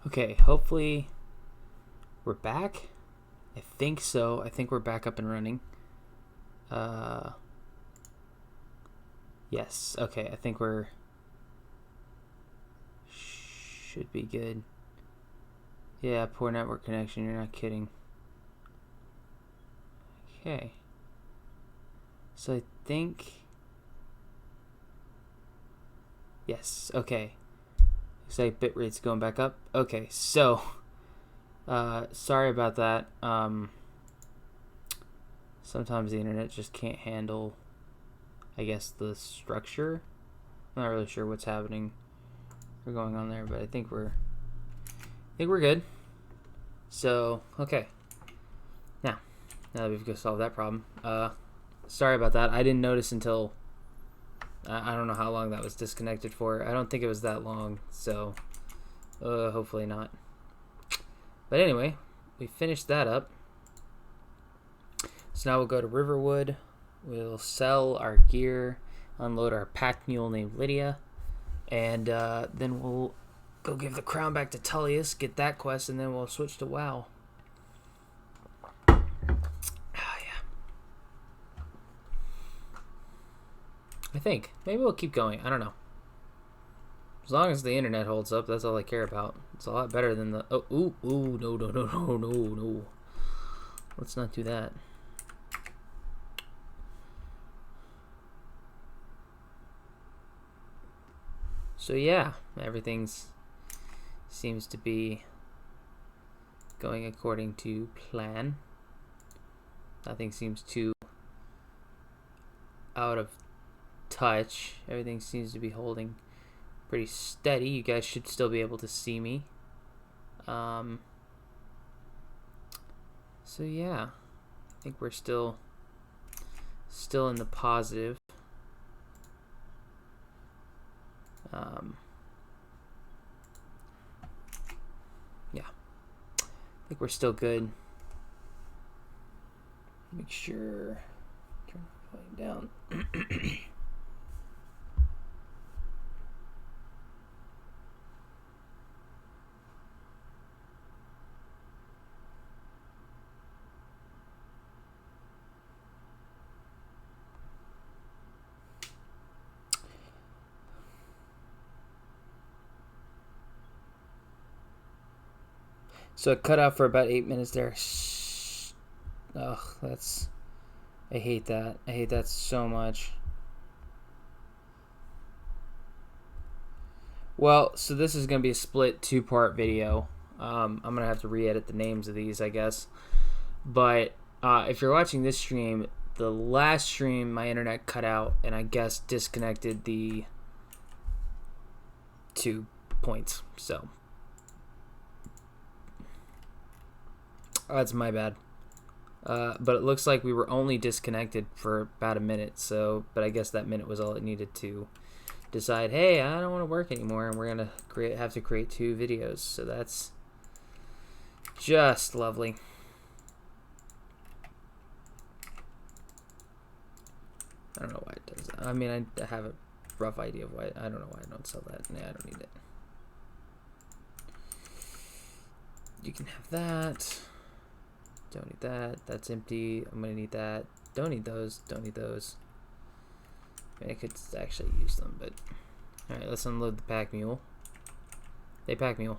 Okay, hopefully we're back. I think so. I think we're back up and running. Yes. Okay, I think we're should be good. Yeah, poor network connection. You're not kidding. Okay. So I think yes. Okay. Looks like bitrate's going back up. Okay, so sorry about that. Sometimes the internet just can't handle, I guess, the structure. I'm not really sure what's happening or going on there, but I think we're good. So okay, now that we've solved that problem, sorry about that. I didn't notice until I don't know how long that was disconnected for. I don't think it was that long, so hopefully not. But anyway, we finished that up. So now we'll go to Riverwood. We'll sell our gear, unload our pack mule named Lydia, and then we'll go give the crown back to Tullius, get that quest, and then we'll switch to WoW. Yeah. I think. Maybe we'll keep going. I don't know. As long as the internet holds up, that's all I care about. It's a lot better than the... Oh, no. Let's not do that. So yeah, everything seems to be going according to plan. Nothing seems too out of touch. Everything seems to be holding pretty steady. You guys should still be able to see me. So yeah, I think we're still in the positive. Yeah, I think we're still good. Make sure, turn the volume down. So it cut out for about 8 minutes there. Ugh, that's... I hate that. I hate that so much. Well, so this is going to be a split 2-part video. I'm going to have to re-edit the names of these, I guess. But if you're watching this stream, the last stream, my internet cut out and I guess disconnected the 2 points. So that's my bad. But it looks like we were only disconnected for about a minute. So, but I guess that minute was all it needed to decide, hey, I don't want to work anymore, and we're gonna have to create 2 videos. So that's just lovely. I don't know why it does that. I mean, I have a rough idea of why. I don't know why I don't sell that. Nah, I don't need it. You can have that. Don't need that. That's empty. I'm gonna need that. Don't need those. Don't need those. I mean, I could actually use them, but... Alright, let's unload the pack mule. Hey, pack mule.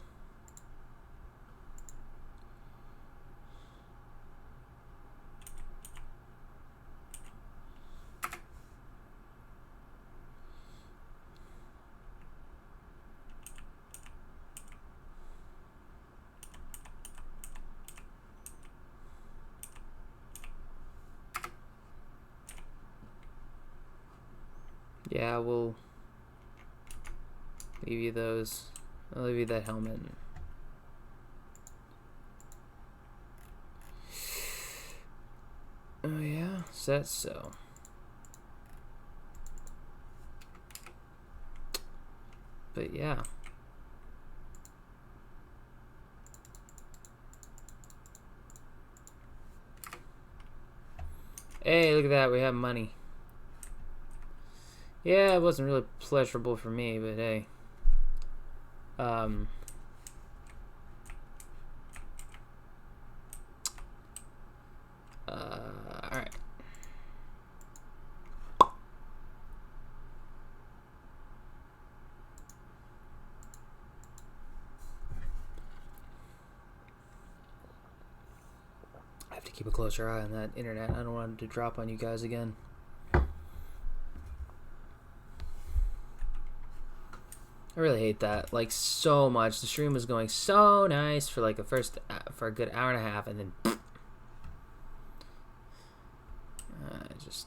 Yeah, we'll leave you those. I'll leave you that helmet. Oh yeah, that's so. But yeah. Hey, look at that, we have money. Yeah, it wasn't really pleasurable for me, but hey. Alright. I have to keep a closer eye on that internet. I don't want it to drop on you guys again. I really hate that, like, so much. The stream was going so nice for like for a good hour and a half, and then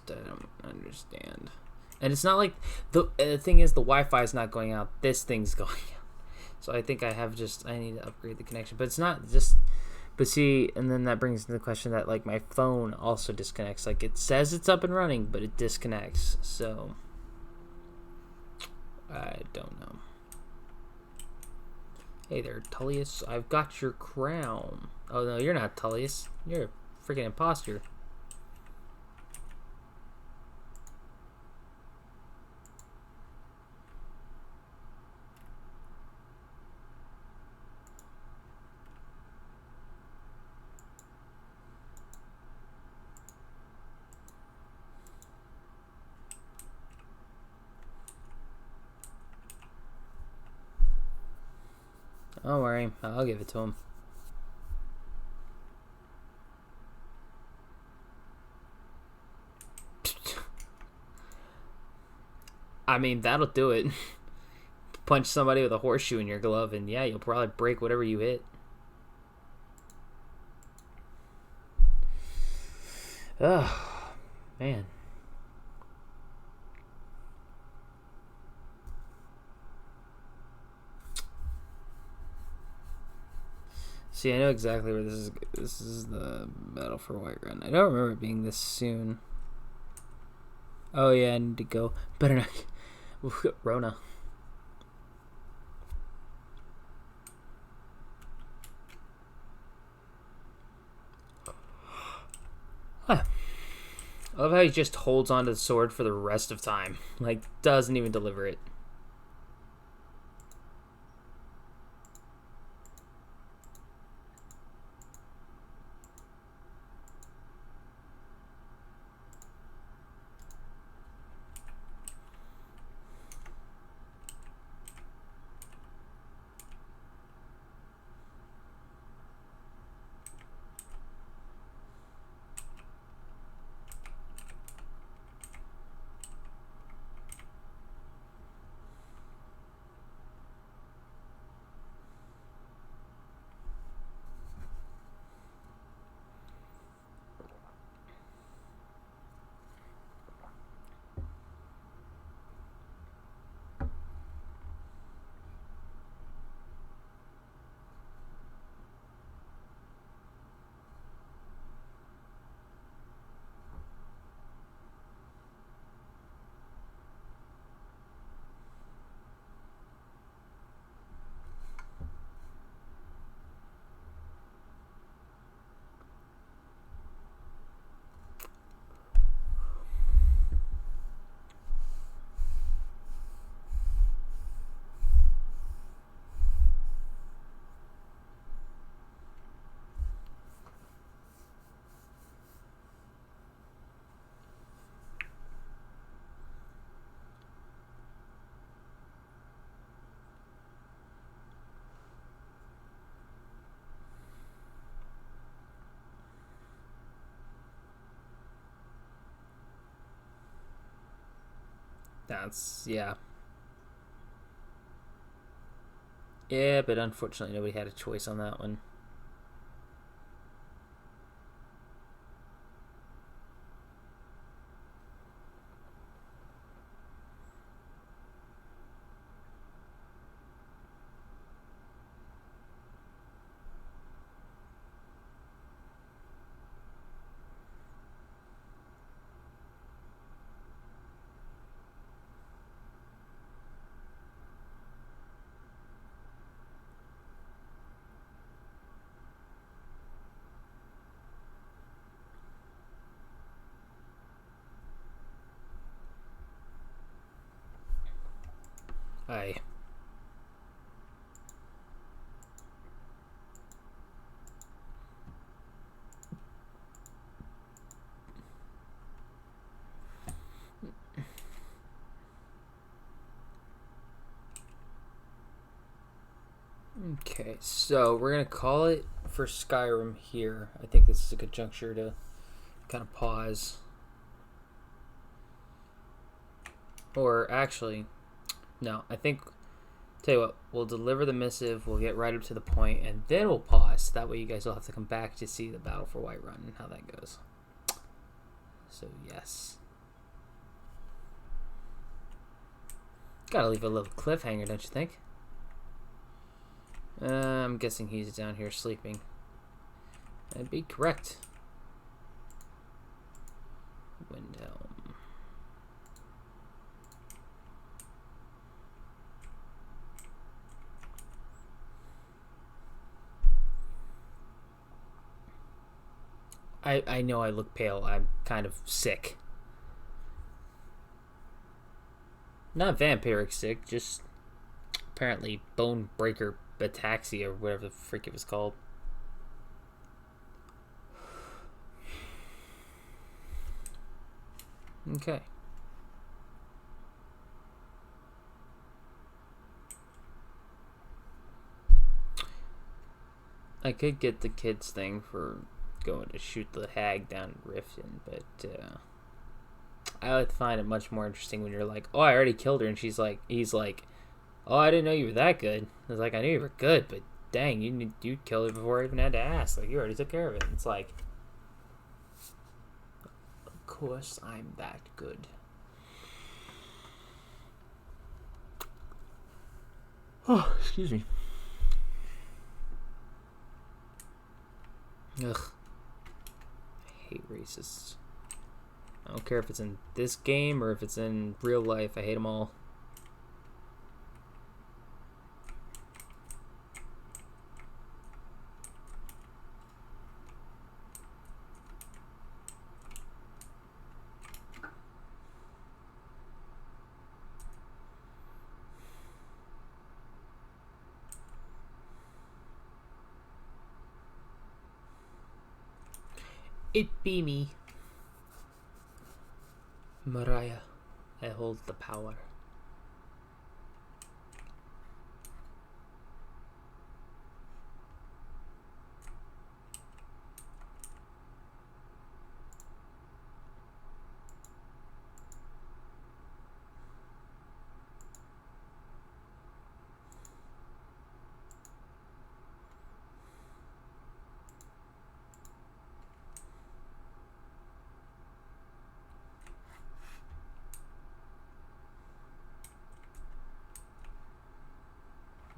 I don't understand. And it's not like the thing is the Wi-Fi is not going out. This thing's going out. So I think I need to upgrade the connection. But it's not just. But see, and then that brings into the question that like my phone also disconnects. Like it says it's up and running, but it disconnects. So I don't know. Hey there, Tullius. I've got your crown. Oh no, you're not Tullius. You're a freaking imposter. Don't worry, I'll give it to him. I mean, that'll do it. Punch somebody with a horseshoe in your glove, and yeah, you'll probably break whatever you hit. Ugh, man. See, I know exactly where this is. This is the Battle for Whiterun. I don't remember it being this soon. Oh yeah, I need to go. Better not. Rona. Huh. I love how he just holds onto the sword for the rest of time. Like, doesn't even deliver it. That's, yeah. Yeah, but unfortunately nobody had a choice on that one. Aye. Okay, so we're gonna call it for Skyrim here. I think this is a good juncture to kind of pause. Or actually, no, I think, tell you what, we'll deliver the missive, we'll get right up to the point, and then we'll pause. That way you guys will have to come back to see the battle for Whiterun and how that goes. So, yes. Gotta leave a little cliffhanger, don't you think? I'm guessing he's down here sleeping. That'd be correct. Windhelm. I know I look pale. I'm kind of sick. Not vampiric sick, just apparently bone breaker ataxia or whatever the freak it was called. Okay. I could get the kids thing for going to shoot the hag down in Riften, but I would find it much more interesting when you're like, oh, I already killed her, and he's like, oh, I didn't know you were that good. I was like, I knew you were good, but dang, you killed her before I even had to ask. Like, you already took care of it. It's like, of course I'm that good. Oh, excuse me. Ugh. I hate racists. I don't care if it's in this game or if it's in real life. I hate them all. It be me. Mariah, I hold the power.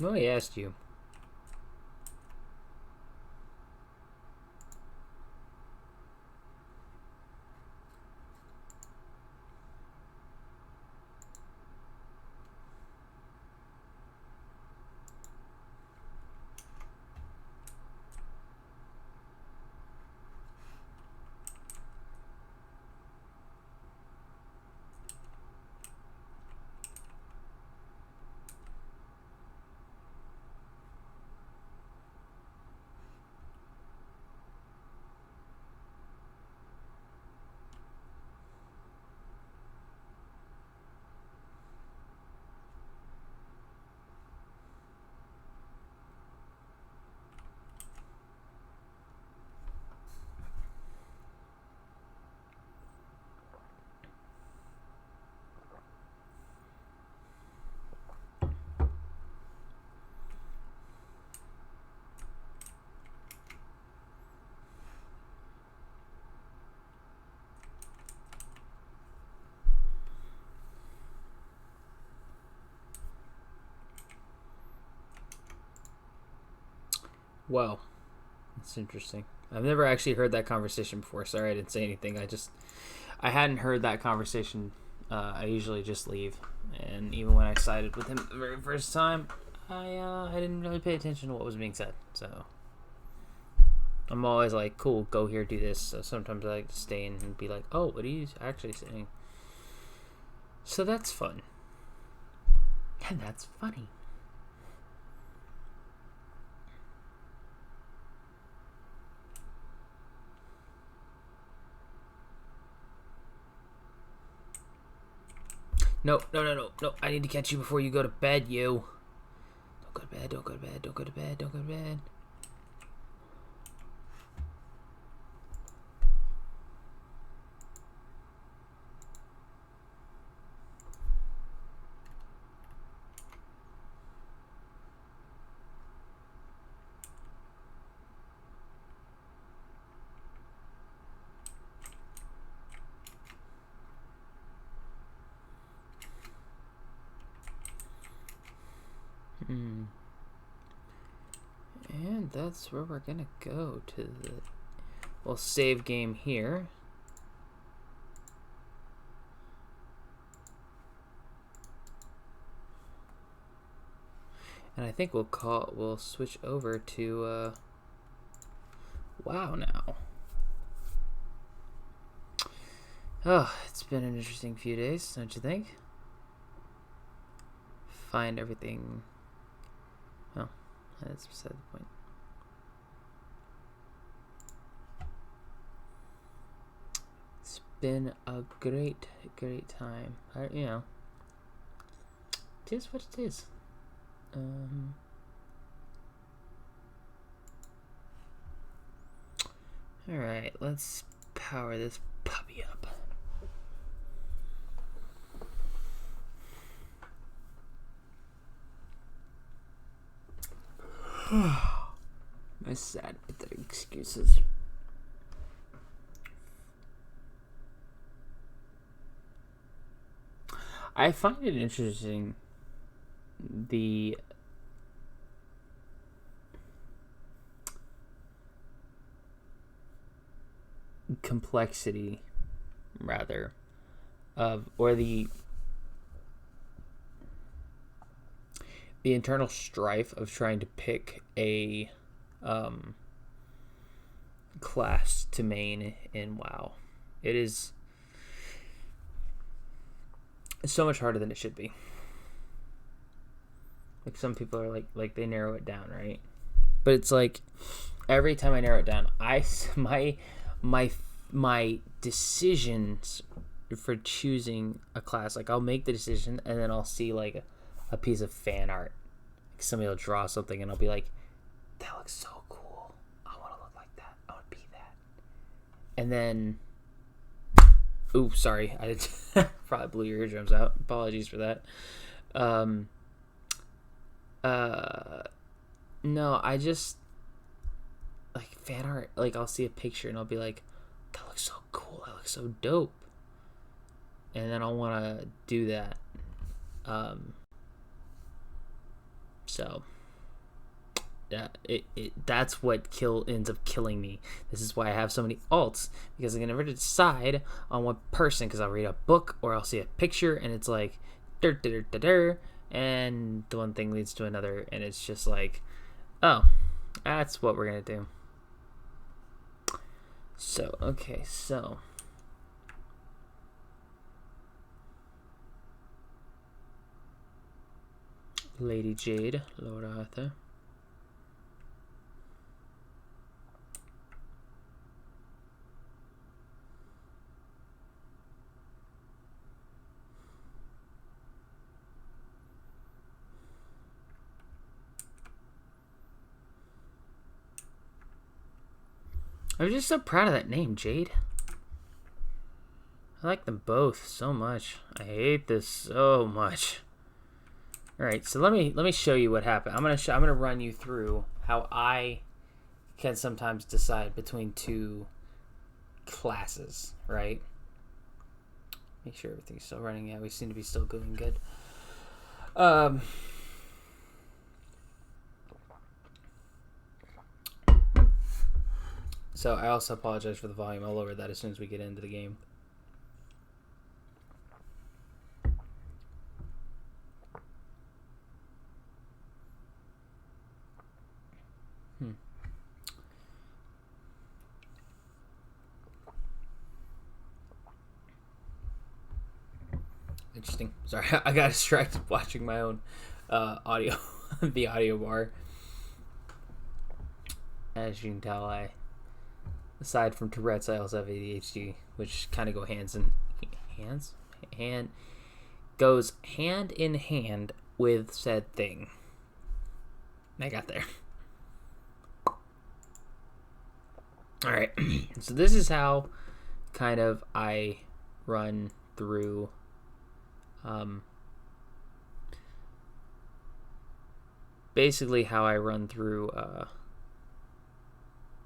No, I asked you. Wow, that's interesting. I've never actually heard that conversation before. Sorry I didn't say anything. I hadn't heard that conversation. I usually just leave. And even when I sided with him the very first time, I didn't really pay attention to what was being said. So I'm always like, cool, go here, do this. So sometimes I like to stay in and be like, oh, what are you actually saying? So that's fun. And that's funny. No. I need to catch you before you go to bed, you. Don't go to bed, don't go to bed, don't go to bed, don't go to bed. And that's where we're gonna go to the... We'll save game here. And I think we'll switch over to WoW now. Oh, it's been an interesting few days, don't you think? Find everything. Oh, that's beside the point. It's been a great time. You know, it is what it is. All right, let's power this puppy up. My sad, pathetic excuses. I find it interesting the complexity, rather, of, or the internal strife of trying to pick a class to main in WoW. It is so much harder than it should be. Like, some people are like they narrow it down, right? But it's like every time I narrow it down, my decisions for choosing a class, like, I'll make the decision and then I'll see like a piece of fan art. Like, somebody will draw something and I'll be like, that looks so cool. I want to look like that. I want to be that. And then, ooh, sorry, I probably blew your eardrums out. Apologies for that. No, I just, like, fan art, like, I'll see a picture and I'll be like, that looks so cool, that looks so dope, and then I'll want to do that. So yeah, that's what ends up killing me. This is why I have so many alts, because I can never decide on one person, because I'll read a book or I'll see a picture and it's like and the one thing leads to another, and it's just like, oh, that's what we're gonna do. So, okay, so Lady Jade, Lord Arthur. I'm just so proud of that name, Jade. I like them both so much. I hate this so much. All right, so let me show you what happened. I'm gonna run you through how I can sometimes decide between two classes, right? Make sure everything's still running. Yeah, we seem to be still doing good. So I also apologize for the volume. I'll lower that as soon as we get into the game. Interesting. Sorry, I got distracted watching my own audio, the audio bar. As you can tell, aside from Tourette's, I also have ADHD, which kind of goes hand in hand with said thing. I got there. All right. So this is how kind of I run through basically how I run through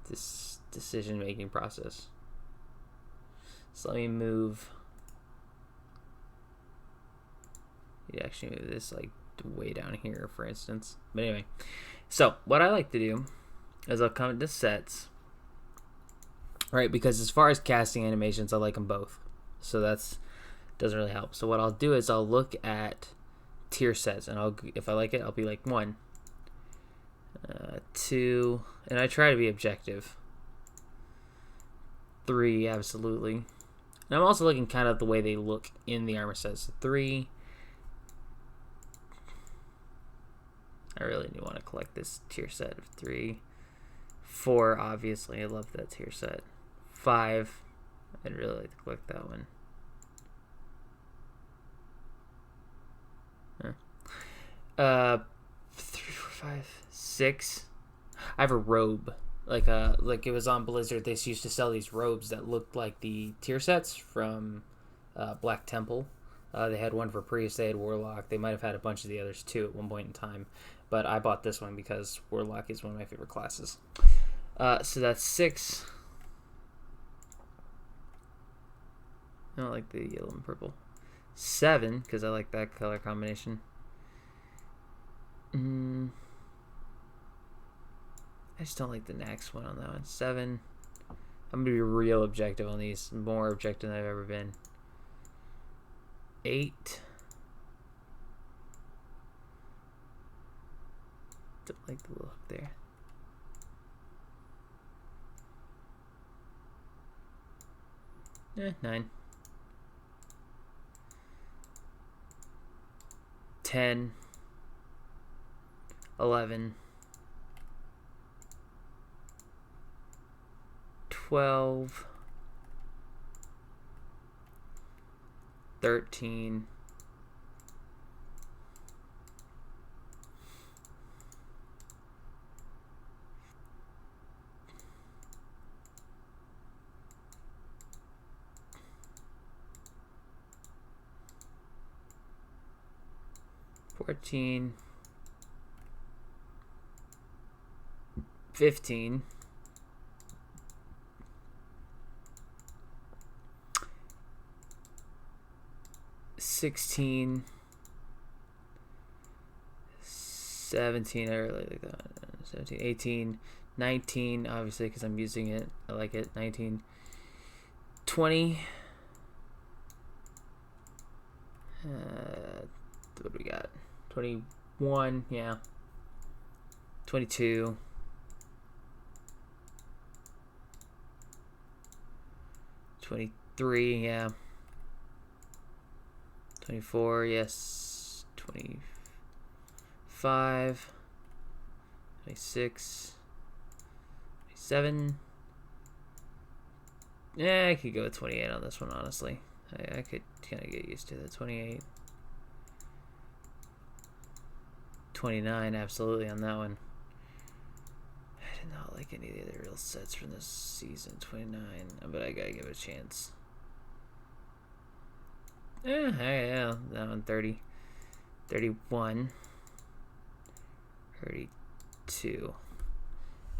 this decision making process. So let me move. You actually move this like way down here, for instance. But anyway, so what I like to do is I'll come into sets, right? Because as far as casting animations, I like them both. So that's doesn't really help. So what I'll do is I'll look at tier sets, and if I like it, I'll be like 1, 2, and I try to be objective. 3, absolutely. And I'm also looking kind of the way they look in the armor sets. So 3. I really do want to collect this tier set of 3. 4, obviously, I love that tier set. 5, I'd really like to collect that one. 3, 4, 5, 6. I have a robe. Like it was on Blizzard. They used to sell these robes that looked like the tier sets from Black Temple. They had one for Priest. They had Warlock. They might have had a bunch of the others too at one point in time. But I bought this one because Warlock is one of my favorite classes. So that's 6. I don't like the yellow and purple. 7, because I like that color combination. I just don't like the next one on that one. 7. I'm going to be real objective on these. More objective than I've ever been. 8. Don't like the look there. 9. 10. 11. 12. 13. 14. 15. 16. 17. I really like that. 17. 18. 19. Obviously, because I'm using it. I like it. 19. 20. What do we got? 21. Yeah. 22. 23. Yeah. 24. Yes. 25. 26. 27. Yeah, I could go with 28 on this one, honestly. I could kind of get used to the 28. 29, absolutely, on that one. I did not like any of the other real sets from this season. 29, but I gotta give it a chance. Yeah, that one. 30. 31. 32.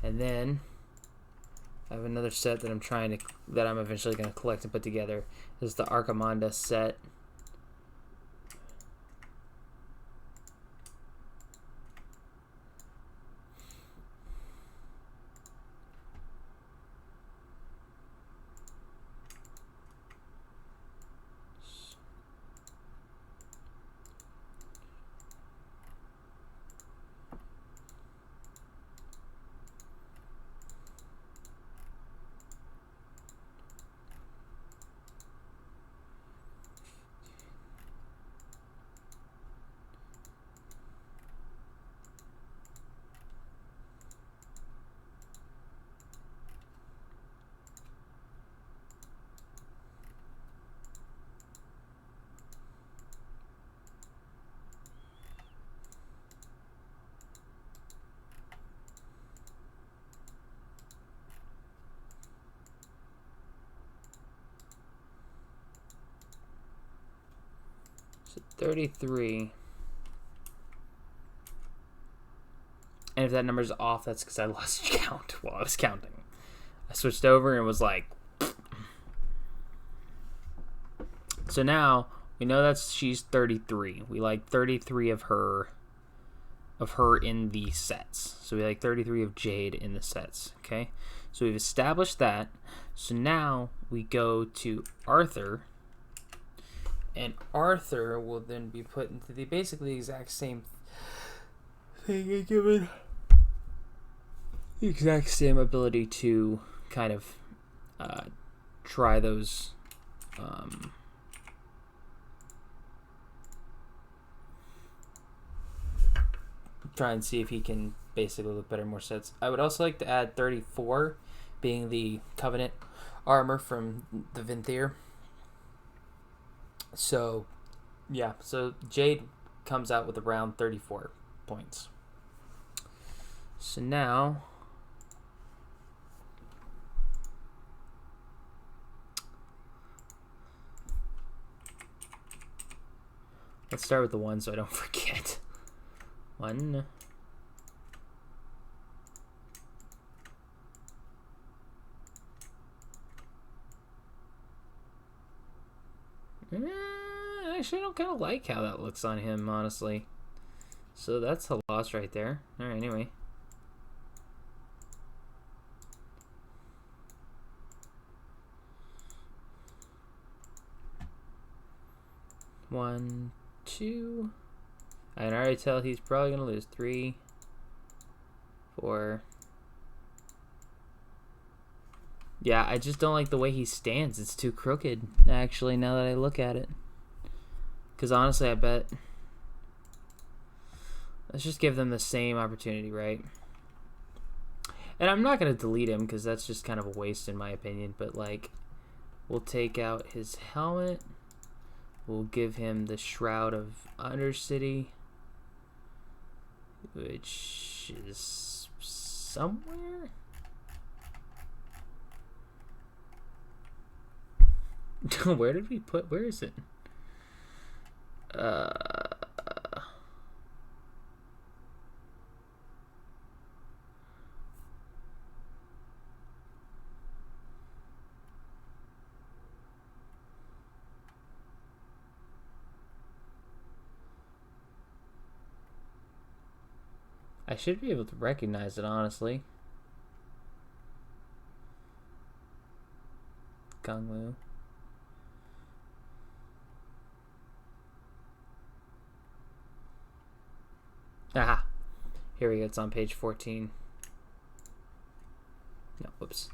And then I have another set that I'm eventually going to collect and put together. This is the Archimonda set. So 33. And if that number's off, that's because I lost count while I was counting. I switched over and was like... So now, we know that she's 33. We like 33 of her in the sets. So we like 33 of Jade in the sets, okay? So we've established that. So now we go to Arthur, and Arthur will then be put into the basically the exact same thing and given the exact same ability to kind of try those try and see if he can basically look better in more sets. I would also like to add 34 being the Covenant armor from the Vinthier. So yeah, so Jade comes out with around 34 points. So now let's start with the 1 so I don't forget. 1. Actually, I don't kind of like how that looks on him, honestly. So that's a loss right there. Alright, anyway. One, 2. I can already tell he's probably going to lose. 3, 4. Yeah, I just don't like the way he stands. It's too crooked, actually, now that I look at it. Because honestly, I bet... Let's just give them the same opportunity, right? And I'm not going to delete him, because that's just kind of a waste in my opinion. But, like, we'll take out his helmet. We'll give him the Shroud of Undercity, which is somewhere. Where did we put? Where is it? I should be able to recognize it, honestly. Gangwoo. Aha! Here we go, it's on page 14. No, whoops.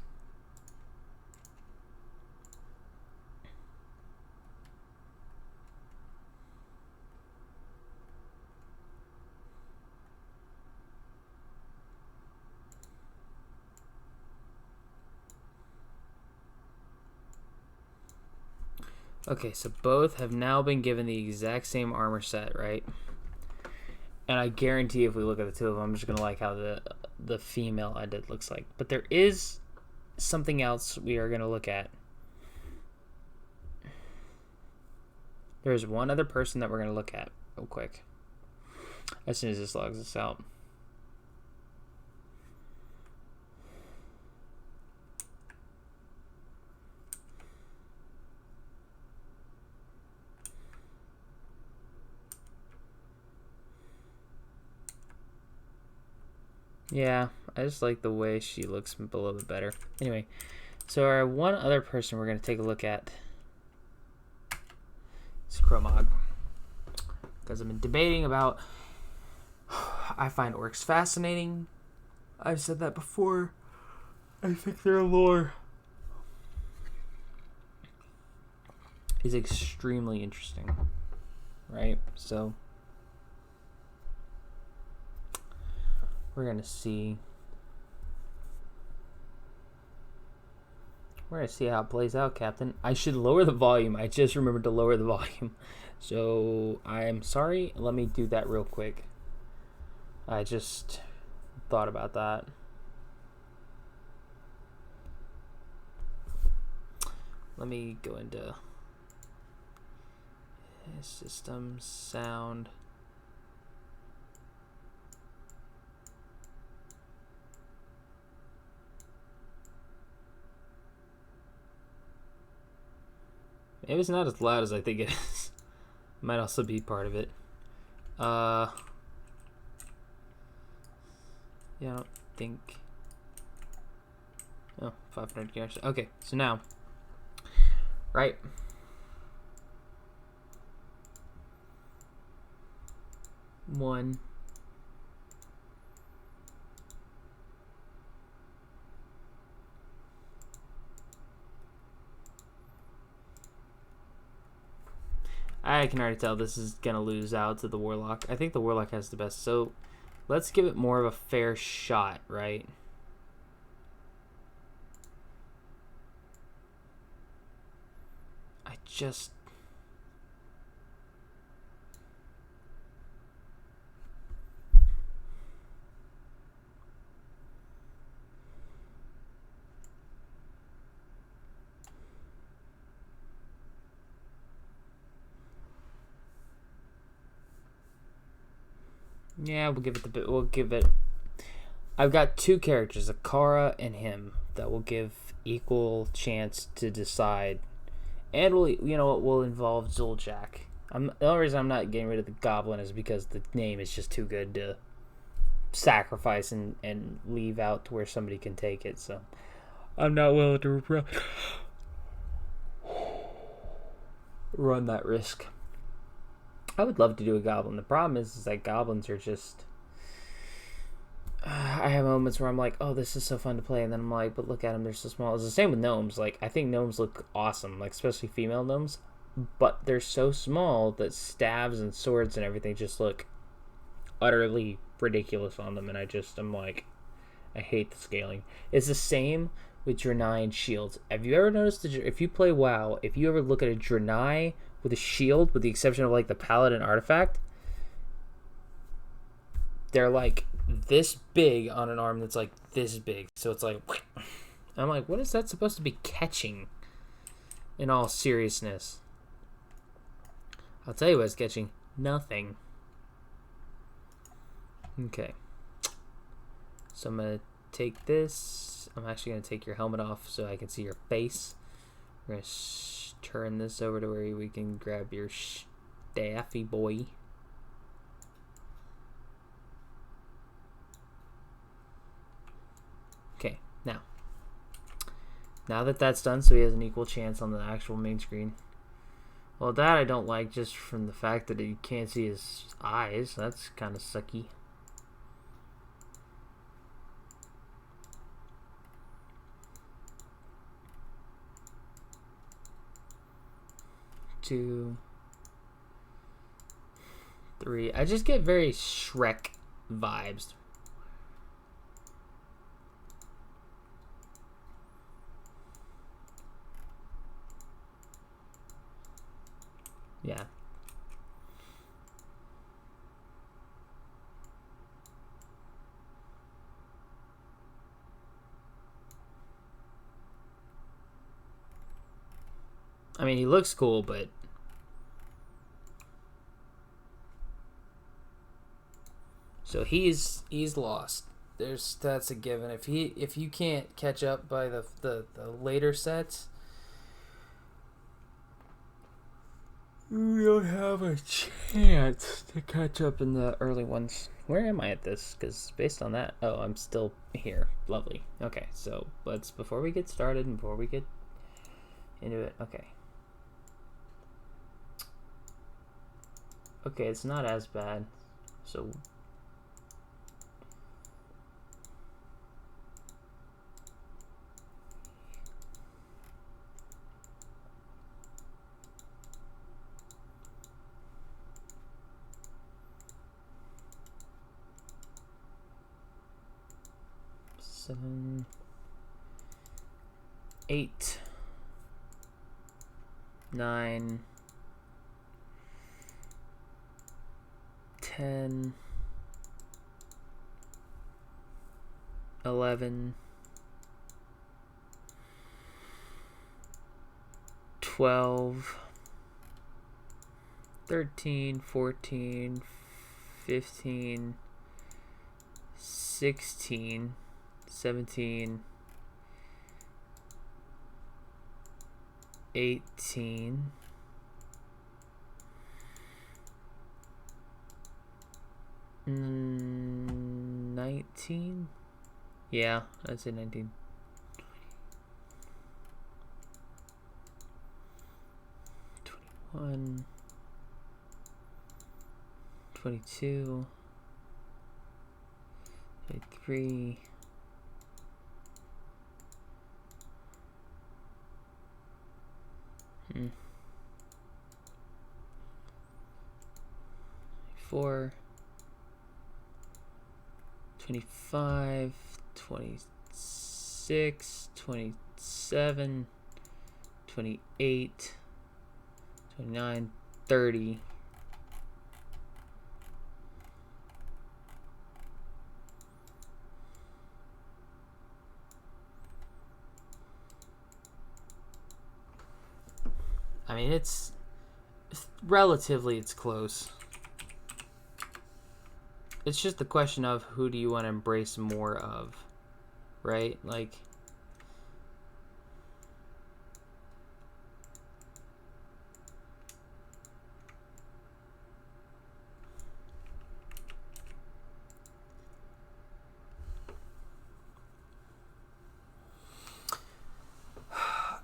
Okay, so both have now been given the exact same armor set, right? And I guarantee if we look at the two of them, I'm just going to like how the female edit looks like. But there is something else we are going to look at. There's one other person that we're going to look at real quick. As soon as this logs us out. Yeah, I just like the way she looks a little bit better. Anyway, so our one other person we're going to take a look at is Chromog. Because I've been debating about... I find orcs fascinating. I've said that before. I think their lore is extremely interesting. Right? So... we're going to see. We're going to see how it plays out, Captain. I should lower the volume. I just remembered to lower the volume. So, I'm sorry. Let me do that real quick. I just thought about that. Let me go into System sound. Maybe it's not as loud as I think it is. Might also be part of it. Yeah, I don't think. Oh, 500 characters. Okay, so now, right. One. I can already tell this is going to lose out to the Warlock. I think the Warlock has the best. So let's give it more of a fair shot, right? I just... Yeah, we'll give it the bit. We'll give it. I've got two characters, Akara and him, that will give equal chance to decide, and we'll, you know, what will involve Zuljak. The only reason I'm not getting rid of the Goblin is because the name is just too good to sacrifice and leave out to where somebody can take it. So I'm not willing to run that risk. I would love to do a Goblin. The problem is that Goblins are just... I have moments where I'm like, oh, this is so fun to play, and then I'm like, but look at them, they're so small. It's the same with Gnomes. Like, I think Gnomes look awesome, like, especially female Gnomes, but they're so small that stabs and swords and everything just look utterly ridiculous on them, and I'm like, I hate the scaling. It's the same with Draenei and shields. Have you ever noticed, if you play WoW, if you ever look at a Draenei with a shield, with the exception of like the Paladin artifact, they're like this big on an arm that's like this big. So it's like, I'm like, what is that supposed to be catching? In all seriousness, I'll tell you what it's catching. Nothing. Okay. So I'm gonna take this. I'm actually gonna take your helmet off so I can see your face. We're gonna turn this over to where we can grab your staffy boy. Okay, now that that's done, so he has an equal chance on the actual main screen. Well, that I don't like, just from the fact that you can't see his eyes. That's kind of sucky. Two, three. I just get very Shrek vibes. Yeah. I mean, he looks cool, but so he's lost. That's a given. If you can't catch up by the later sets, you don't have a chance to catch up in the early ones. Where am I at this? Because based on that, oh, I'm still here. Lovely. Okay, so before we get started and before we get into it, okay. Okay, it's not as bad. So seven, 8, 9, 10, 11, 12, 13, 14, 15, 16, 17, 18, 19. Yeah, I'd say 19. 21, 22, 23, 24, 25, 26, 27, 28, 29, 30. I mean, it's relatively, it's close. It's just the question of who do you want to embrace more of, right? Like,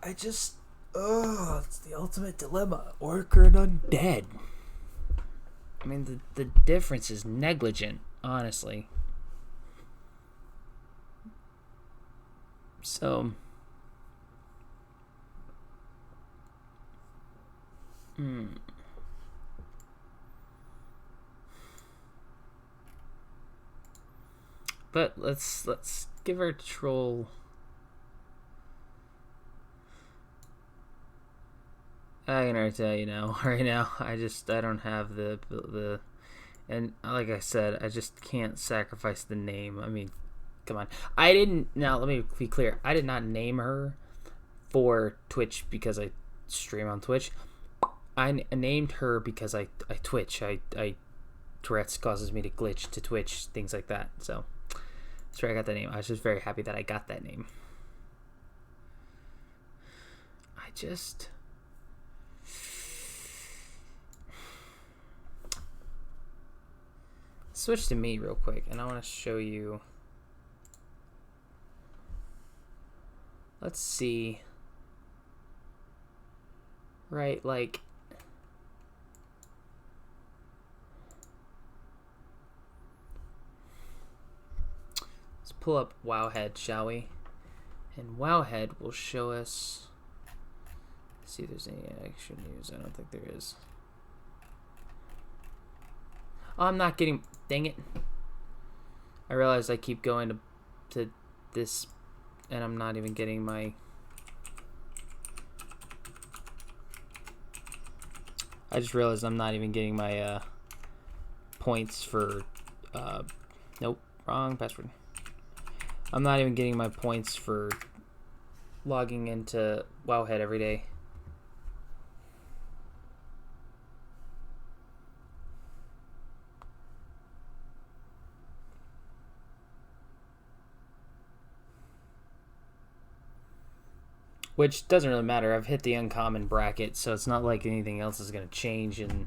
it's the ultimate dilemma. Orc or an undead? I mean, the difference is negligent, honestly. So, but let's give our troll. I can already tell you now. Right now, I don't have the, and like I said, I just can't sacrifice the name. I mean, come on. I didn't. Now let me be clear. I did not name her for Twitch because I stream on Twitch. I named her because I Twitch. Tourette's causes me to glitch to Twitch, things like that. So that's where I got that name. I was just very happy that I got that name. Switch to me real quick, and I want to show you. Let's see. Right, like, let's pull up Wowhead, shall we? And Wowhead will show us. Let's see if there's any extra news. I don't think there is. Oh, I'm not getting. Dang it! I realize I keep going to this, and I'm not even getting my. I just realized I'm not even getting my points for. Nope, wrong password. I'm not even getting my points for logging into Wowhead every day. Which doesn't really matter. I've hit the uncommon bracket, so it's not like anything else is going to change in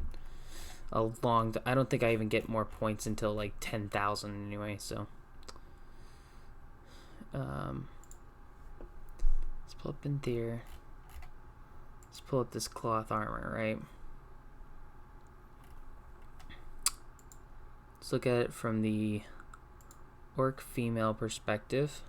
a long... I don't think I even get more points until like 10,000 anyway, so... let's pull up in there. Let's pull up this cloth armor, right? Let's look at it from the orc female perspective.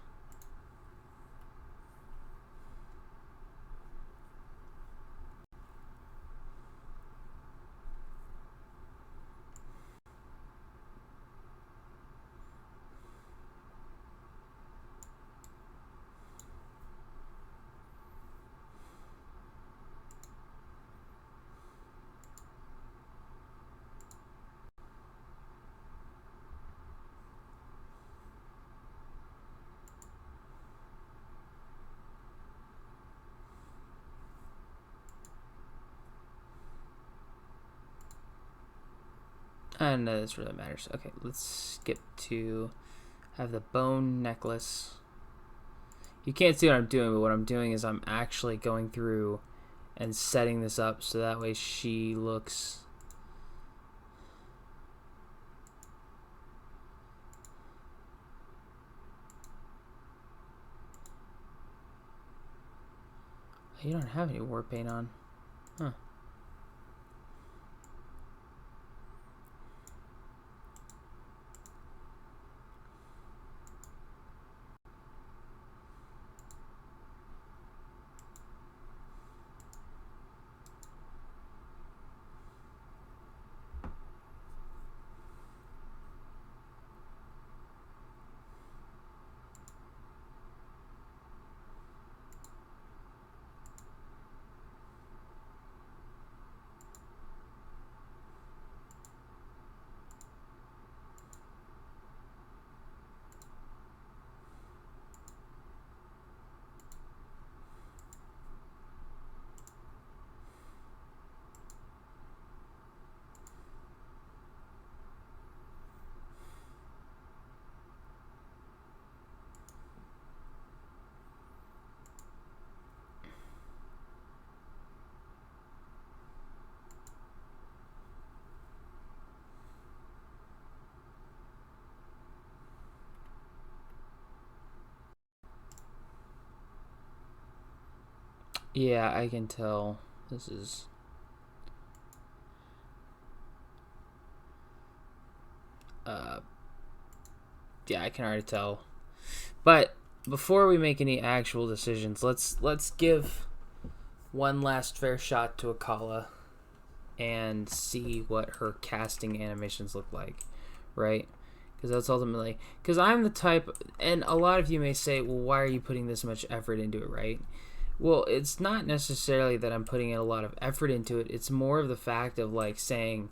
And this really matters. Okay, let's skip to have the bone necklace. You can't see what I'm doing, but what I'm doing is I'm actually going through and setting this up so that way she looks... You don't have any war paint on. Huh. Yeah, I can tell. This is... yeah, I can already tell. But before we make any actual decisions, let's give one last fair shot to Akala and see what her casting animations look like, right? Because that's ultimately... Because I'm the type... And a lot of you may say, well, why are you putting this much effort into it, right? Well, it's not necessarily that I'm putting a lot of effort into it. It's more of the fact of, like, saying,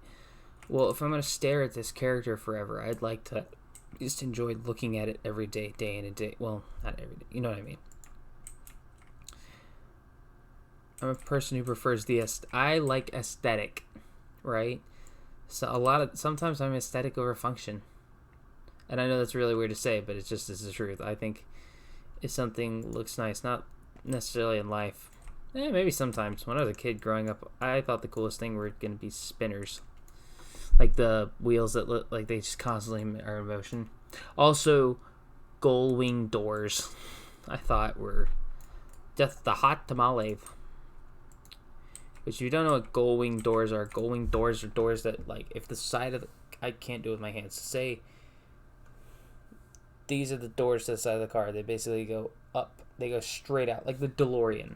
well, if I'm going to stare at this character forever, I'd like to just enjoy looking at it every day, day in and day. Well, not every day. You know what I mean? I'm a person who prefers the... I like aesthetic, right? So sometimes I'm aesthetic over function. And I know that's really weird to say, but it's just the truth. I think if something looks nice, not necessarily in life, maybe sometimes. When I was a kid growing up, I thought the coolest thing were going to be spinners. Like the wheels that look like they just constantly are in motion. Also, gull wing doors, I thought were just the hot tamale. Which, if you don't know what gull wing doors are doors that, like, if the side of the... I can't do it with my hands. Say, these are the doors to the side of the car. They basically go up. They go straight out, like the DeLorean.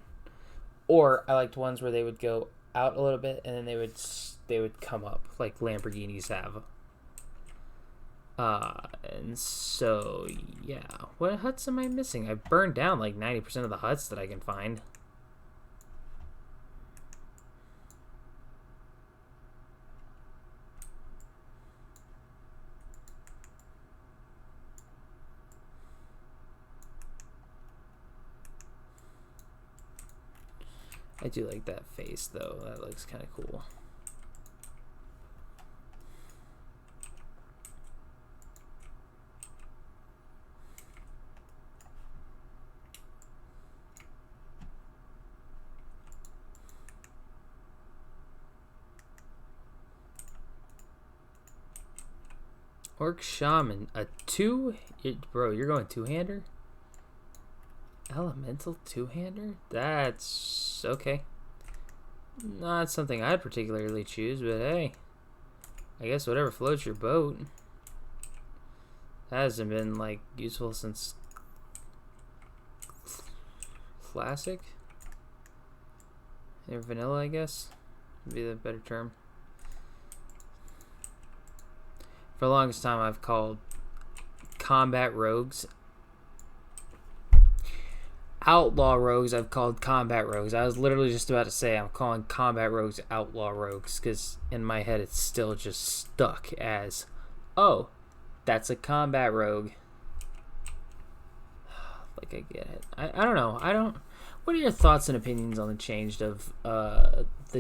Or I liked ones where they would go out a little bit and then they would come up, like Lamborghinis have. And so, yeah. What huts am I missing? I burned down like 90% of the huts that I can find. I do like that face, though. That looks kind of cool. Orc Shaman. Bro, you're going two-hander? Elemental two-hander? That's okay. Not something I'd particularly choose, but hey, I guess whatever floats your boat. That hasn't been, like, useful since classic or vanilla, I guess would be the better term. For the longest time, I've called combat rogues outlaw rogues. I've called combat rogues. I was literally just about to say I'm calling combat rogues outlaw rogues because in my head it's still just stuck as, oh, that's a combat rogue. Like, I get it. I don't know. What are your thoughts and opinions on the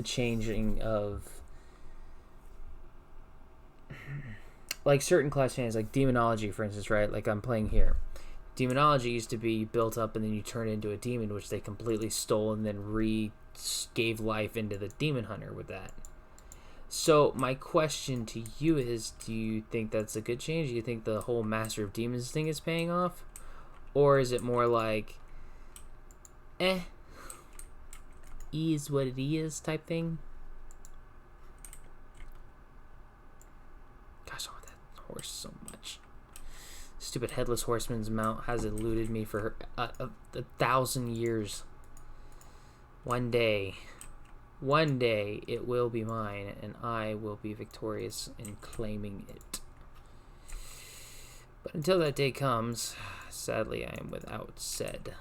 changing of like certain class changes, like demonology, for instance, right? Like I'm playing here. Demonology used to be built up and then you turn into a demon, which they completely stole and then gave life into the demon hunter with that. So my question to you is, do you think that's a good change? Do you think the whole Master of Demons thing is paying off? Or is it more like, is what it is type thing? Gosh, I want that horse so much. Stupid Headless Horseman's mount has eluded me for a 1,000 years. One day it will be mine, and I will be victorious in claiming it. But until that day comes, sadly I am without said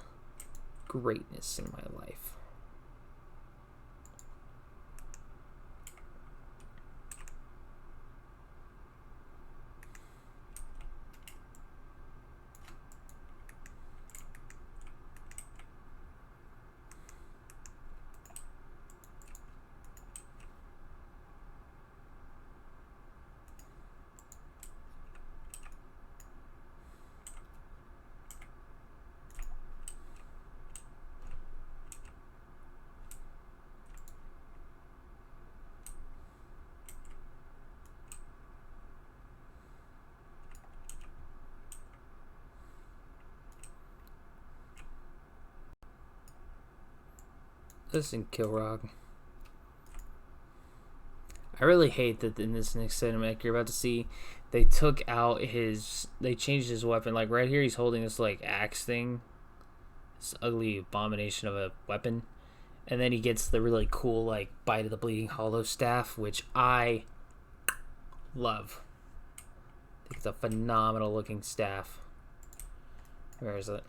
greatness in my life. Listen, Kilrog. I really hate that in this next cinematic you're about to see, they changed his weapon. Like right here, he's holding this like axe thing, this ugly abomination of a weapon, and then he gets the really cool like Bite of the Bleeding Hollow staff, which I love. I think it's a phenomenal looking staff. Where is it?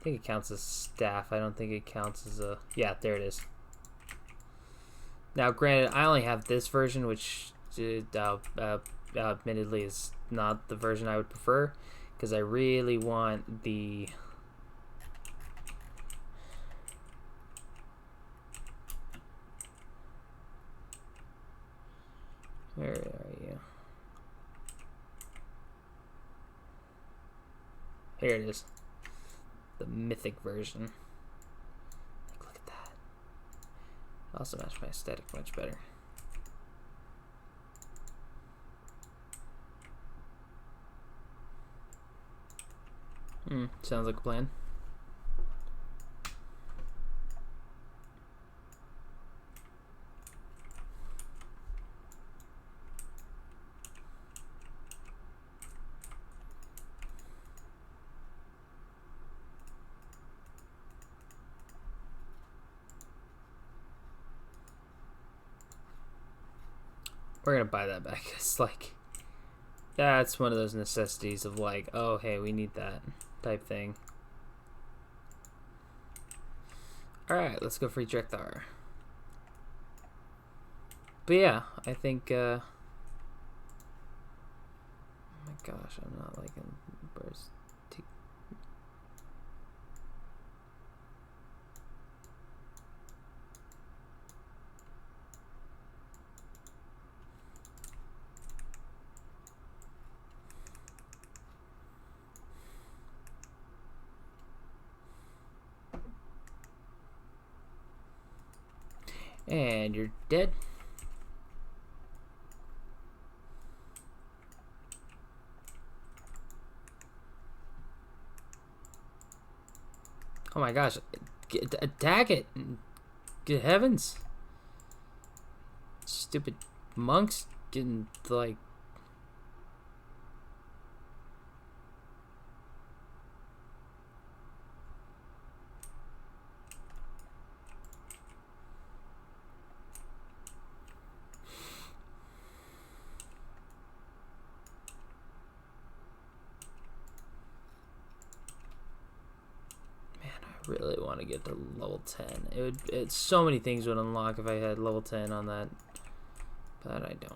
I think it counts as staff. I don't think it counts as a... Yeah, there it is. Now, granted, I only have this version, which admittedly is not the version I would prefer, because I really want the... Where are you? Here it is. The mythic version. Like, look at that. Also match my aesthetic much better. Sounds like a plan. We're gonna buy that back. It's like, that's one of those necessities of like, oh hey, we need that type thing. Alright, let's go for Drekthar. But yeah, I think oh my gosh, I'm not liking burst. And you're dead. Oh my gosh. Attack it. Good heavens. Stupid monks getting like... really want to get to level 10. It's so many things would unlock if I had level 10 on that, but I don't.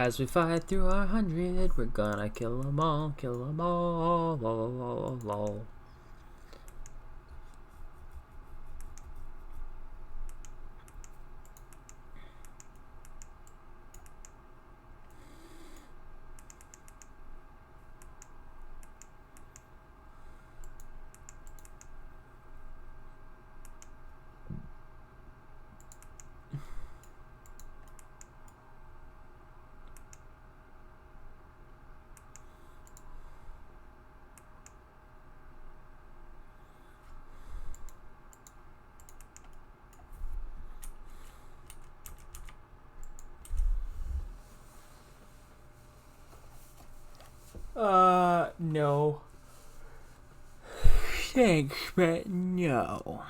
As we fight through our 100, we're gonna kill them all, kill them all, lol. No. Thanks, but no.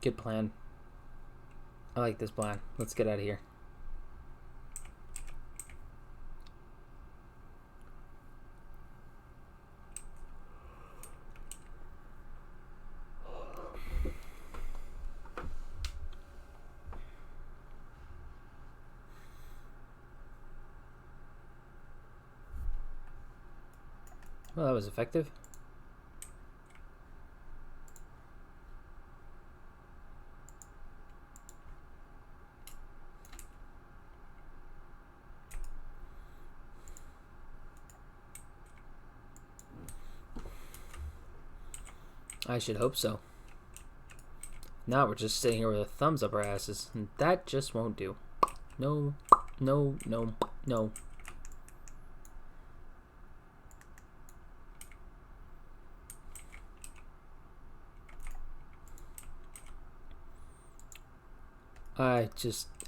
Good plan. I like this plan. Let's get out of here. Well, that was effective. I should hope so. Now we're just sitting here with a thumbs up our asses, and that just won't do. No, no, no, no.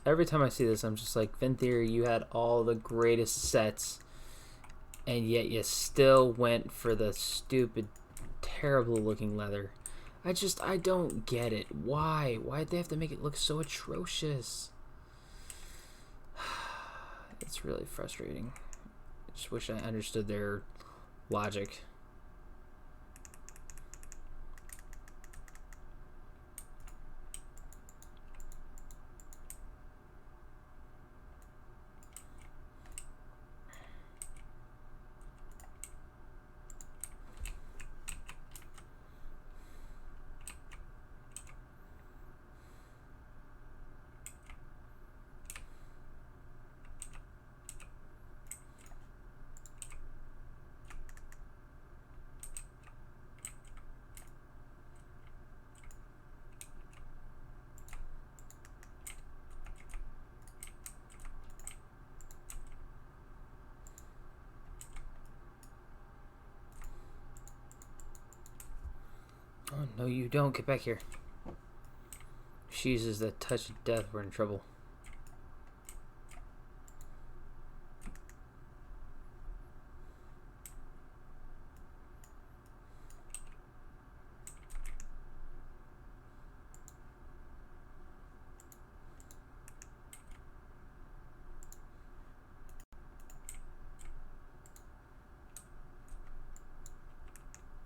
Every time I see this, I'm just like, Vin Theory, you had all the greatest sets, and yet you still went for the stupid, terrible looking leather. I don't get it. Why? Why'd they have to make it look so atrocious? It's really frustrating. I just wish I understood their logic. Oh, no, you don't. Get back here. If she uses the touch of death, we're in trouble.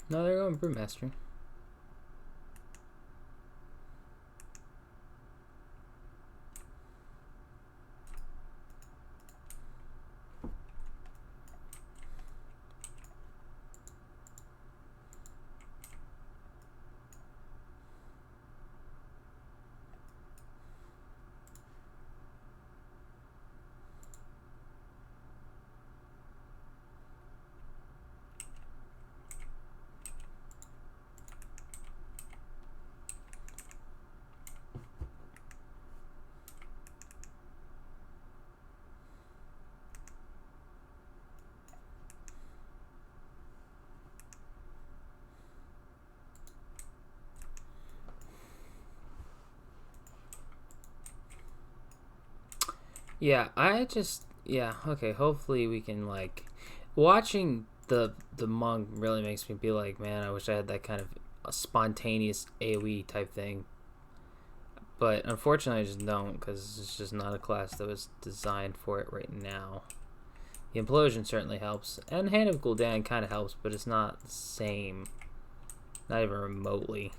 No, they're going Brewmaster. Yeah, okay, hopefully we can, like, watching the monk really makes me be like, man, I wish I had that kind of a spontaneous AoE type thing. But unfortunately, I just don't, because it's just not a class that was designed for it right now. The implosion certainly helps, and hand of Gul'dan kind of helps, but it's not the same. Not even remotely.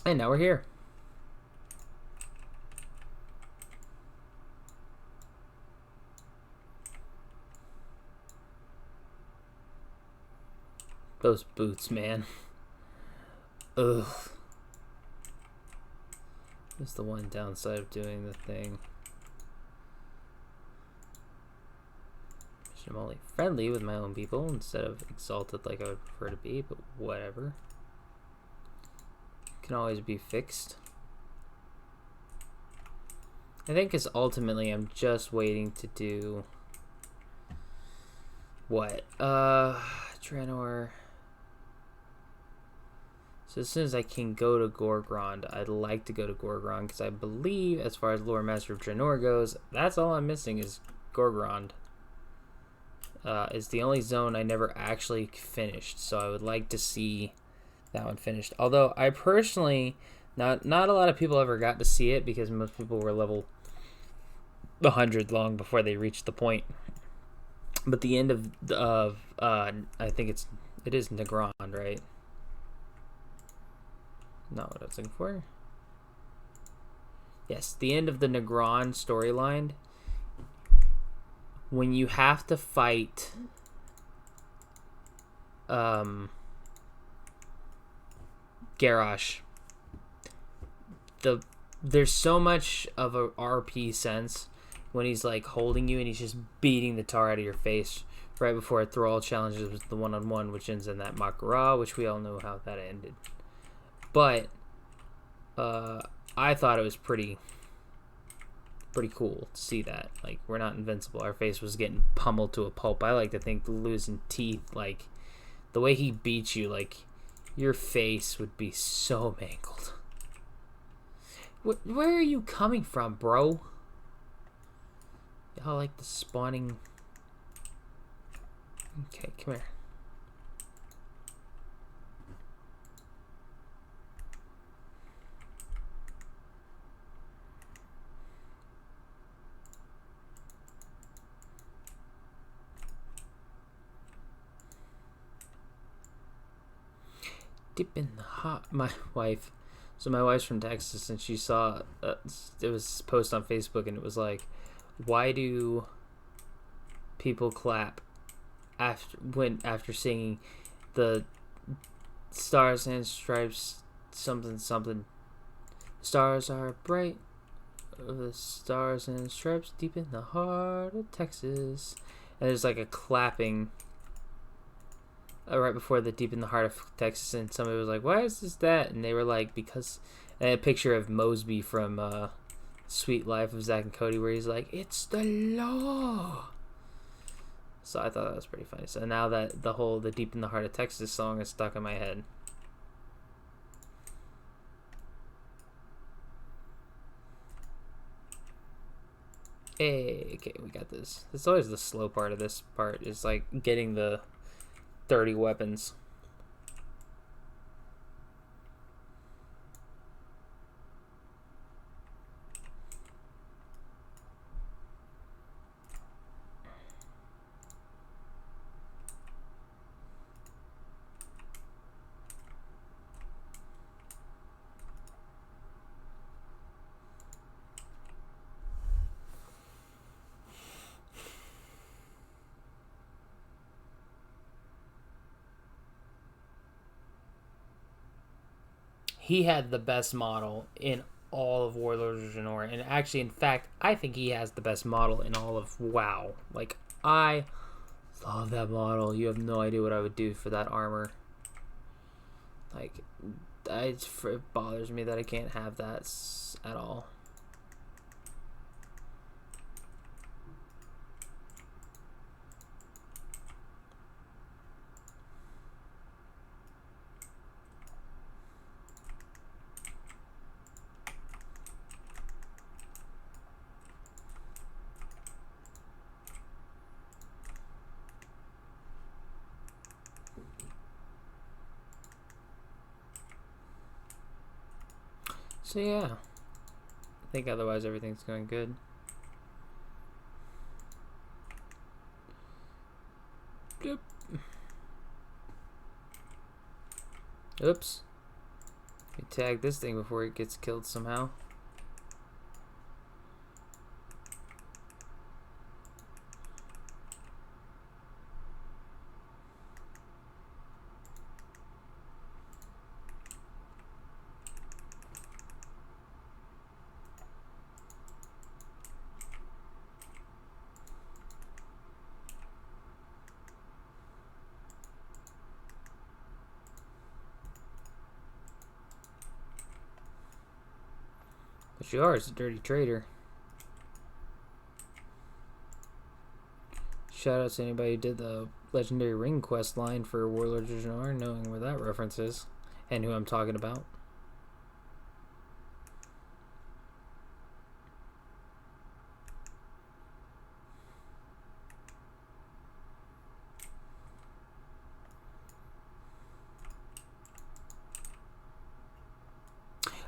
And now we're here. Those boots, man. Ugh. That's the one downside of doing the thing. I'm only friendly with my own people instead of exalted like I would prefer to be, but whatever. Can always be fixed. I think because ultimately I'm just waiting to do what? Draenor. So as soon as I can go to Gorgrond, I'd like to go to Gorgrond because I believe, as far as Lore Master of Draenor goes, that's all I'm missing is Gorgrond. It's the only zone I never actually finished, so I would like to see that one finished. Although I personally, not a lot of people ever got to see it because most people were level 100 long before they reached the point. But the end of I think it is Nagrand, right? Not what I was looking for. Yes, the end of the Nagrand storyline. When you have to fight Garrosh, there's so much of a RP sense when he's like holding you and he's just beating the tar out of your face right before a Thrall challenges with the one-on-one, which ends in that Makara, which we all know how that ended. But I thought it was pretty cool to see that. Like, we're not invincible. Our face was getting pummeled to a pulp. I like to think losing teeth, like, the way he beats you, like, your face would be so mangled. Where are you coming from, bro? Y'all like the spawning... Okay, come here. Dip in the hot. My wife. So my wife's from Texas, and she saw it was a post on Facebook, and it was like, "Why do people clap after singing the Stars and Stripes something something? Stars are bright, the stars and stripes deep in the heart of Texas." And there's like a clapping. Right before the Deep in the Heart of Texas, and somebody was like, "Why is this that?" And they were like, "Because," and a picture of Mosby from Sweet Life of Zack and Cody, where he's like, "It's the law." So I thought that was pretty funny. So now that the Deep in the Heart of Texas song is stuck in my head. Hey, okay, we got this. It's always the slow part of this part, is like getting the 30 weapons. he had the best model in all of Warlords of Draenor, and actually, in fact, I think he has the best model in all of WoW. Like, I love that model. You have no idea what I would do for that armor. Like, it bothers me that I can't have that at all. So yeah, I think otherwise everything's going good. Yep. Oops. We tag this thing before it gets killed somehow. But you are, it's a dirty traitor. Shout out to anybody who did the Legendary Ring quest line for Warlords of Draenor, knowing where that reference is and who I'm talking about.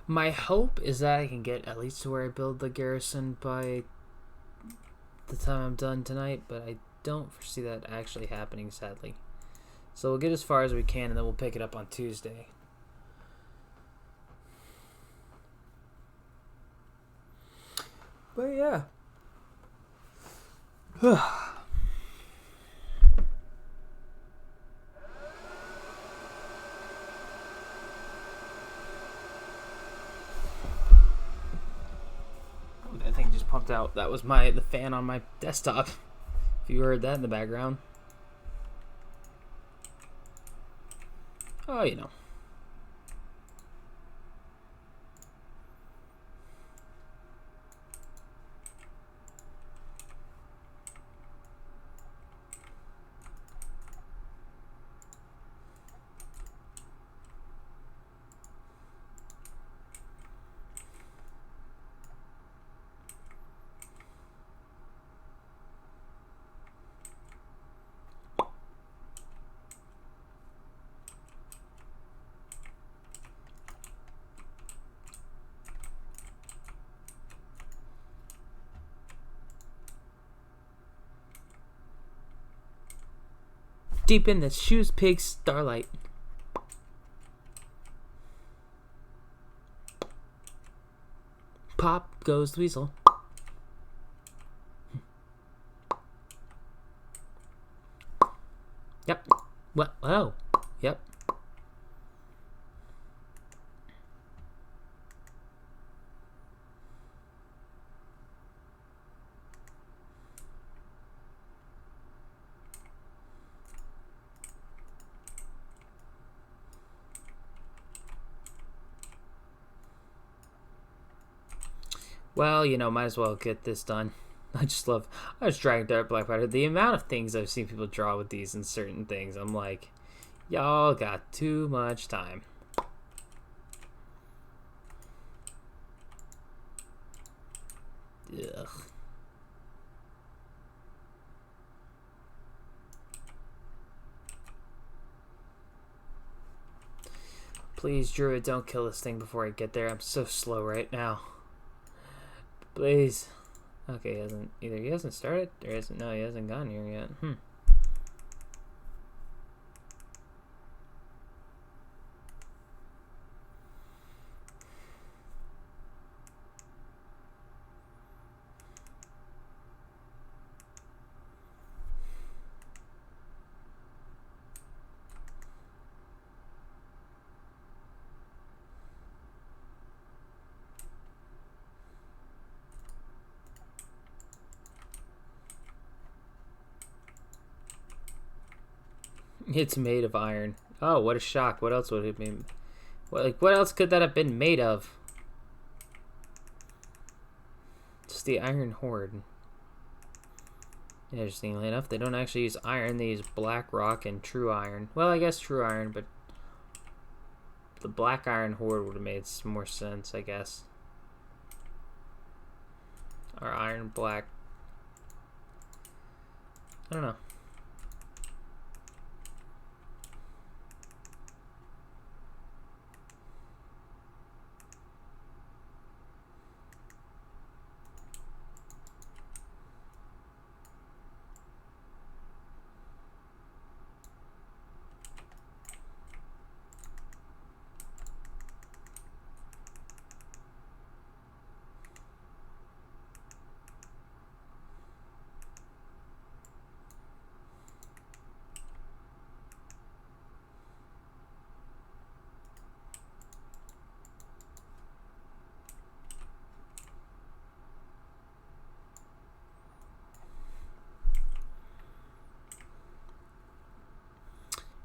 My hope is that I can get at least to where I build the garrison by the time I'm done tonight, but I don't foresee that actually happening, sadly. So we'll get as far as we can, and then we'll pick it up on Tuesday. But yeah. That thing just pumped out. That was the fan on my desktop. If you heard that in the background. Oh, you know. Deep in the shoes pig starlight. Pop goes the weasel. Yep. Well, oh. Yep. Well, you know, might as well get this done. I just dragging Dark Black Powder. The amount of things I've seen people draw with these and certain things, I'm like, y'all got too much time. Ugh. Please, Druid, don't kill this thing before I get there. I'm so slow right now. Please. Okay, he hasn't started, or he hasn't gone here yet. It's made of iron. Oh, what a shock. What else would it be? What else could that have been made of? Just the iron horde. Interestingly enough, they don't actually use iron. They use black rock and true iron. Well, I guess true iron, but the black iron horde would have made more sense, I guess. Or iron black. I don't know.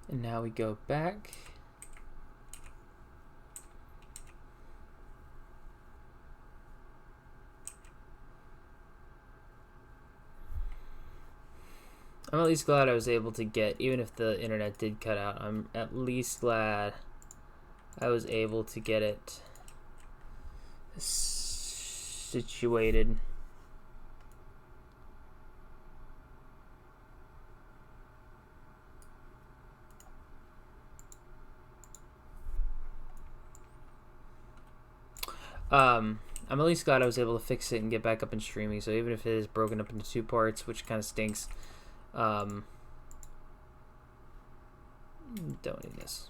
And now we go back. I'm at least glad I was able to get, even if the internet did cut out, I'm at least glad I was able to get it situated. I'm at least glad I was able to fix it and get back up and streaming. So even if it is broken up into 2 parts, which kind of stinks, don't need this.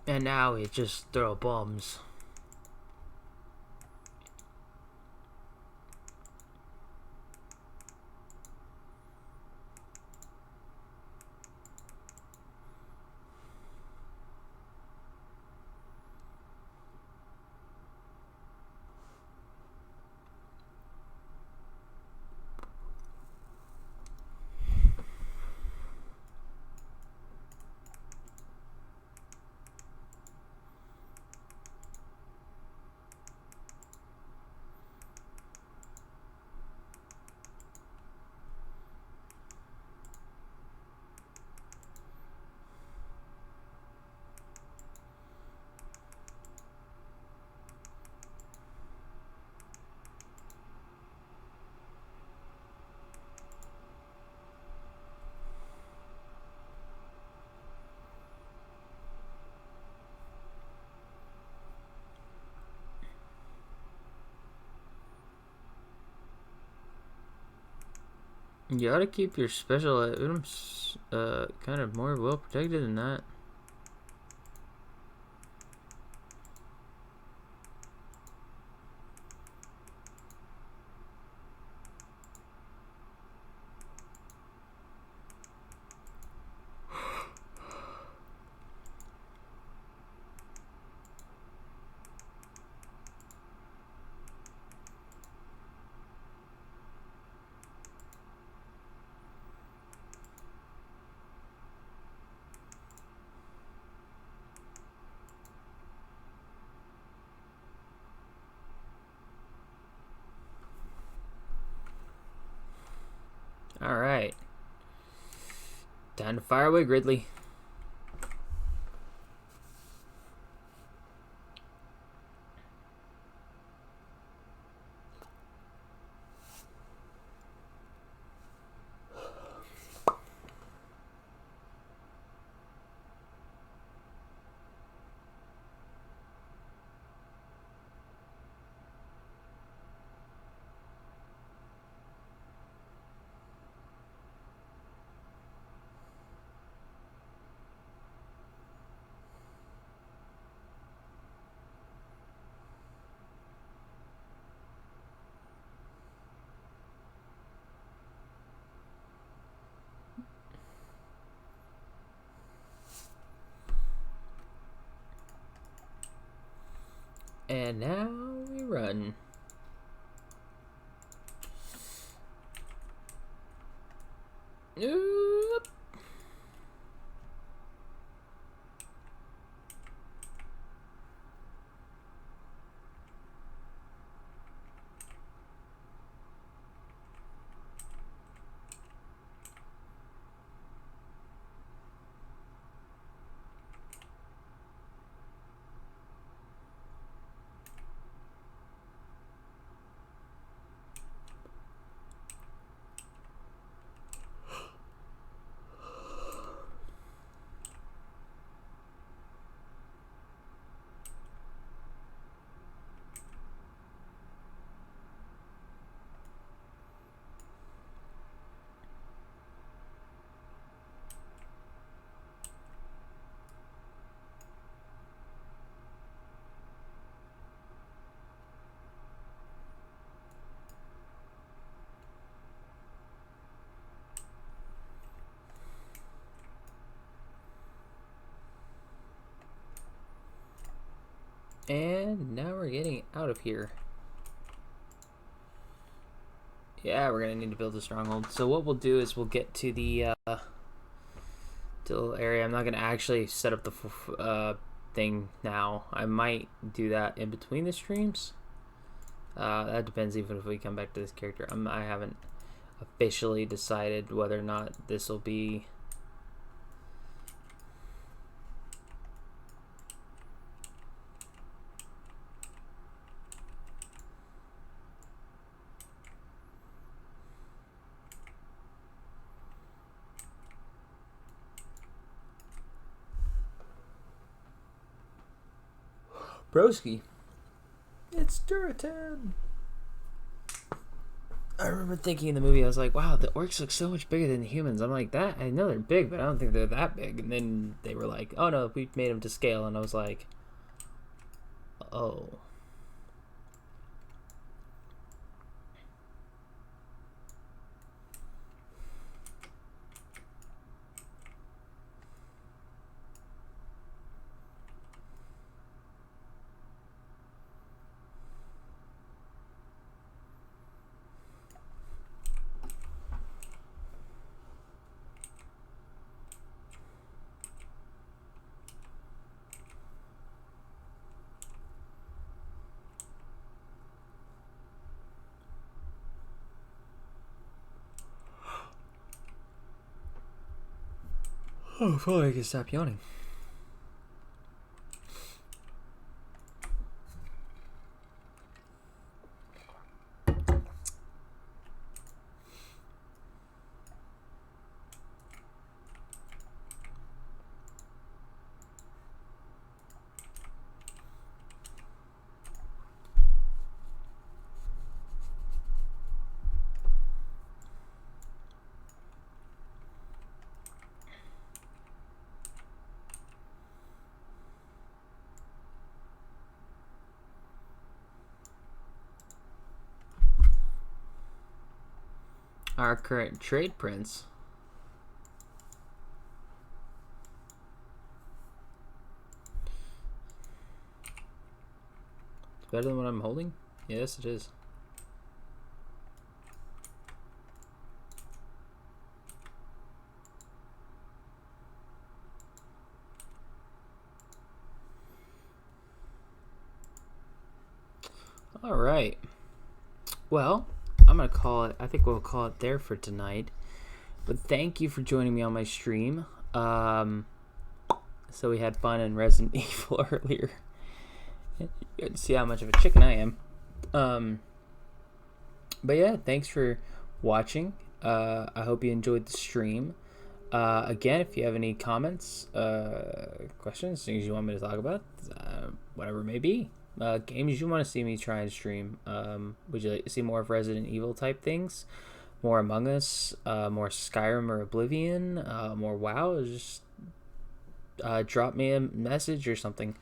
And now we just throw bombs. You ought to keep your special items kind of more well protected than that. Alright. Time to fire away, Gridley. And now we run. Oop. And now we're getting out of here. Yeah, we're gonna need to build a stronghold. So what we'll do is we'll get to the area. I'm not gonna actually set up the thing now. I might do that in between the streams. That depends even if we come back to this character. I haven't officially decided whether or not this will be Broski. It's Duratan. I remember thinking in the movie, I was like, wow, the orcs look so much bigger than the humans. I'm like, that, I know they're big, but I don't think they're that big. And then they were like, oh no, we made them to scale. And I was like, oh. Oh, boy, I can stop yawning. Our current trade prince. It's better than what I'm holding? Yes, it is. All right. Well, I'm going to call it, I think we'll call it there for tonight. But thank you for joining me on my stream. So we had fun in Resident Evil earlier. You can see how much of a chicken I am. But yeah, thanks for watching. I hope you enjoyed the stream. Again, if you have any comments, questions, things you want me to talk about, whatever it may be, games you want to see me try and stream. Would you like to see more of Resident Evil type things? More Among Us, more Skyrim or Oblivion, more WoW? Just drop me a message or something.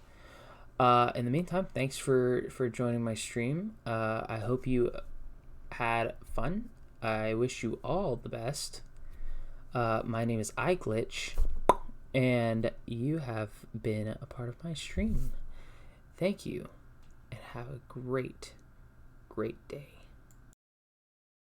In the meantime, thanks for joining my stream. I hope you had fun. I wish you all the best. My name is iGlitch, and you have been a part of my stream. Thank you, and have a great day.